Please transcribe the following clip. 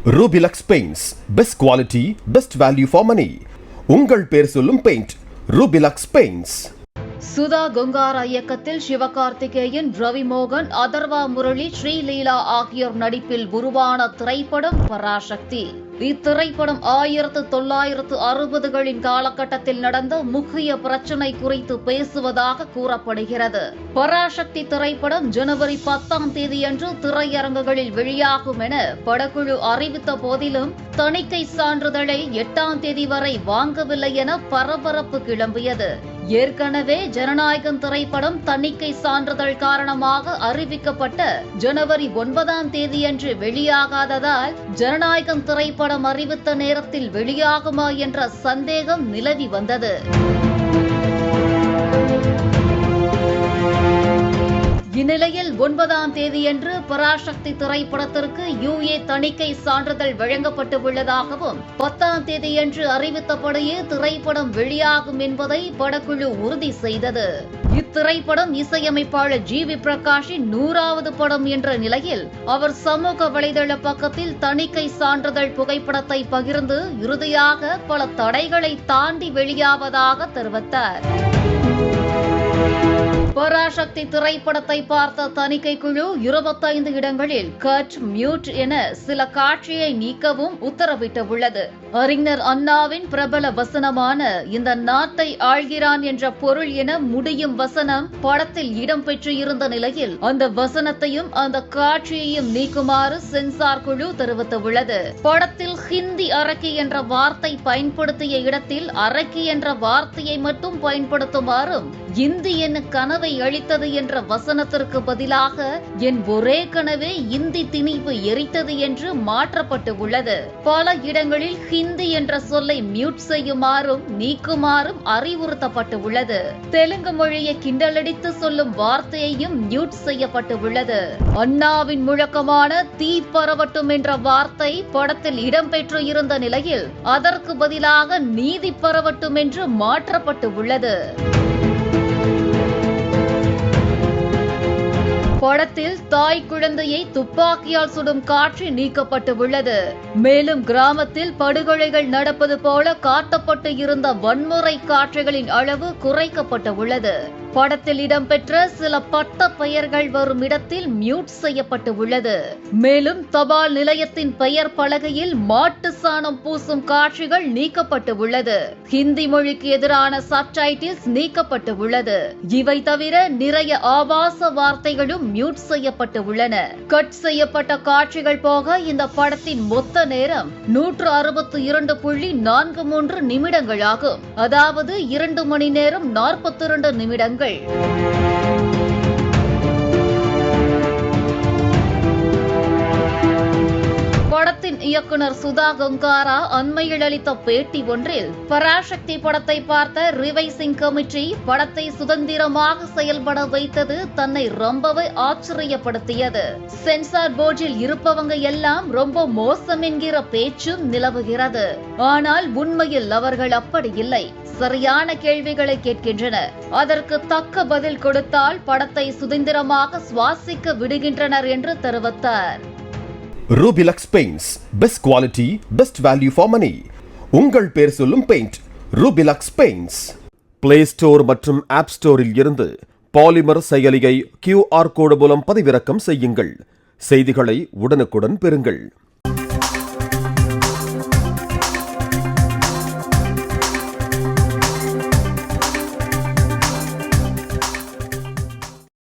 Rubilux Paints, best quality, best value for money. உங்கள் பேர் சொல்லும் paint Rubilux Paints. Sudha Kongara இயக்கத்தில் சிவகார்த்திகேயன், ரவி மோகன், அதர்வா முரளி, ஸ்ரீலீலா ஆகியோர் நடிப்பில் உருவான திரைப்படம் பராசக்தி. இத்திரைப்படம் 1960களின் காலகட்டத்தில் நடந்த முக்கிய பிரச்சினை குறித்து பேசுவதாக கூறப்படுகிறது. பராசக்தி திரைப்படம் ஜனவரி 10ஆம் தேதியன்று திரையரங்குகளில் வெளியாகும் என படக்குழு அறிவித்த போதிலும் தணிக்கை சான்றிதழை 8ஆம் தேதி வரை வாங்கவில்லை என பரபரப்பு கிளம்பியது. ஏற்கனவே ஜனநாயகம் திரைப்படம் தணிக்கை சான்றிதழ் காரணமாக அறிவிக்கப்பட்ட ஜனவரி 9ஆம் தேதியன்று வெளியாகாததால் ஜனநாயகம் திரைப்படம் அறிவித்த நேரத்தில் வெளியாகுமா என்ற சந்தேகம் நிலவி வந்தது. இந்நிலையில் 9ஆம் தேதியன்று பராசக்தி திரைப்படத்திற்கு UA தணிக்கை சான்றிதழ் வழங்கப்பட்டுள்ளதாகவும் 10ஆம் தேதியன்று அறிவித்தபடியே திரைப்படம் வெளியாகும் என்பதை படக்குழு உறுதி செய்தது. இத்திரைப்படம் இசையமைப்பாளர் GV பிரகாஷின் 100வது படம் என்ற நிலையில் அவர் சமூக வலைதள பக்கத்தில் தணிக்கை சான்றிதழ் புகைப்படத்தை பகிர்ந்து இறுதியாக பல தடைகளை தாண்டி வெளியாவதாக தெரிவித்தார். பராசக்தி திரைப்படத்தை பார்த்த தணிக்கை குழு 25 இடங்களில் கட், மியூட் என சில காட்சியை நீக்கவும் உத்தரவிட்டுள்ளது. அறிஞர் அண்ணாவின் பிரபல வசனமான இந்த நாட்டை ஆள்கிறான் என்ற பொருள் என முடியும் வசனம் படத்தில் இடம்பெற்று இருந்த நிலையில் அந்த வசனத்தையும் அந்த காட்சியையும் நீக்குமாறு சென்சார் குழு தெரிவித்துள்ளது. படத்தில் ஹிந்தி அரக்கி என்ற வார்த்தை பயன்படுத்திய இடத்தில் அரக்கி என்ற வார்த்தையை மட்டும் பயன்படுத்துமாறும், இந்தி என் கனவை அளித்தது என்ற வசனத்திற்கு பதிலாக என் ஒரே கனவே இந்தி திணிப்பு எரித்தது என்று மாற்றப்பட்டு உள்ளது. பல இடங்களில் ஹிந்தி என்ற சொல்லை மியூட் செய்யுமாறும் நீக்குமாறும் அறிவுறுத்தப்பட்டு உள்ளது. தெலுங்கு மொழியை கிண்டலடித்து சொல்லும் வார்த்தையையும் மியூட் செய்யப்பட்டு உள்ளது. அண்ணாவின் முழக்கமான தீ பரவட்டும் என்ற வார்த்தை படத்தில் இடம்பெற்று இருந்த நிலையில் அதற்கு பதிலாக நீதி பரவட்டும் என்று மாற்றப்பட்டு உள்ளது. படத்தில் தாய் குழந்தையை துப்பாக்கியால் சுடும் காட்சி நீக்கப்பட்டு உள்ளது. மேலும் கிராமத்தில் படுகொலைகள் நடப்பது போல காட்டப்பட்டு இருந்த வன்முறை காட்சிகளின் அளவு குறைக்கப்பட்டு உள்ளது. படத்தில் இடம்பெற்ற சில பட்ட பெயர்கள் வரும் இடத்தில் மியூட் செய்யப்பட்டு உள்ளது. மேலும் தபால் நிலையத்தின் பெயர் பலகையில் மாட்டு சாணம் பூசும் காட்சிகள் நீக்கப்பட்டு உள்ளது. ஹிந்தி மொழிக்கு எதிரான சப்டைட்டில்ஸ் நீக்கப்பட்டு உள்ளது. இவை தவிர நிறைய ஆபாச வார்த்தைகளும் மியூட் செய்யப்பட்டு உள்ளன. கட் செய்யப்பட்ட காட்சிகள் போக இந்த படத்தின் மொத்த நேரம் 162.43 நிமிடங்களாகும். அதாவது 2 மணி நேரம் 42 நிமிடங்கள். படத்தின் இயக்குனர் சுதா கங்காரா அண்மையில் அளித்த பேட்டி ஒன்றில் பராசக்தி படத்தை பார்த்த ரிவைசிங் கமிட்டி படத்தை சுதந்திரமாக செயல்பட வைத்தது தன்னை ரொம்பவே ஆச்சரியப்படுத்தியது. சென்சார் போர்டில் இருப்பவங்க எல்லாம் ரொம்ப மோசம் என்கிற பேச்சும் நிலவுகிறது. ஆனால் உண்மையில் அவர்கள் அப்படி இல்லை. சரியான கேள்விகளை கேட்கின்றனர். அதற்கு தக்க பதில் கொடுத்தால் படத்தை சுதந்திரமாக சுவாசிக்க விடுகின்றனர் என்று தெரிவித்தார். Rubilux Paints, best quality, best value for money. உங்கள் பேர் சொல்லும் paint Rubilux Paints. Play Store மற்றும் App Storeல் இருந்து பாலிமர் செயலியை QR கோடு மூலம் பதிவிறக்கம் செய்யுங்கள். செய்திகளை உடனுக்குடன் பெறுங்கள்.